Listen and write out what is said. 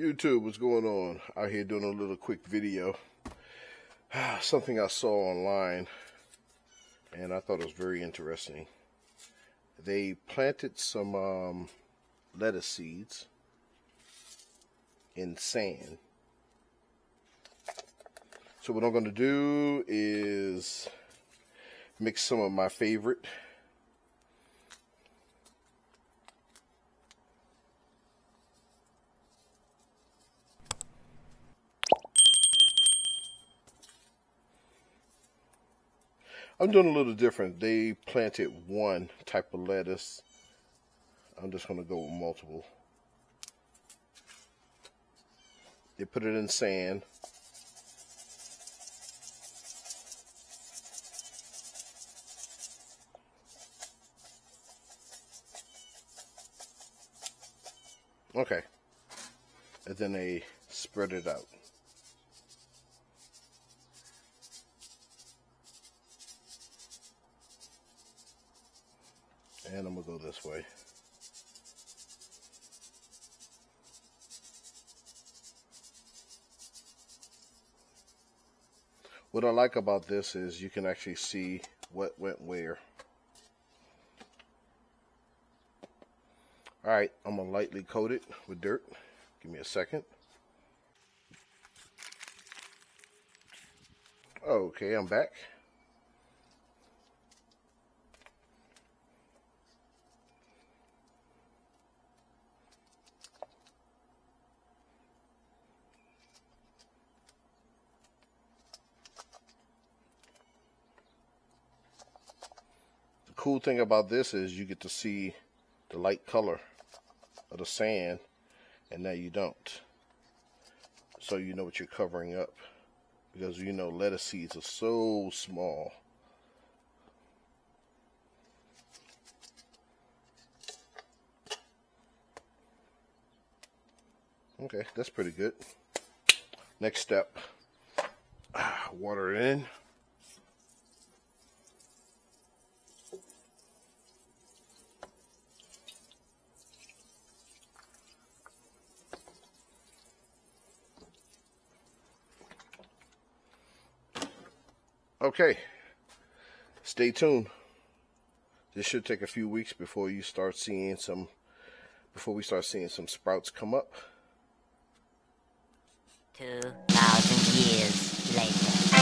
YouTube, what's going on? Out here doing a little quick video. Something I saw online and I thought it was very interesting. They planted some lettuce seeds in sand. So what I'm going to do is mix some of my favorite I'm doing a little different. They planted one type of lettuce. I'm just going to go with multiple. They put it in sand. Okay. And then they spread it out. And I'm going to go this way. What I like about this is you can actually see what went where. Alright, I'm going to lightly coat it with dirt. Give me a second. Okay, I'm back. The cool thing about this is you get to see the light color of the sand, and now you don't. So you know what you're covering up, because you know lettuce seeds are so small. Okay, that's pretty good. Next step, water it in. Okay, stay tuned. This should take a few weeks before we start seeing some sprouts come up. 2,000 years later.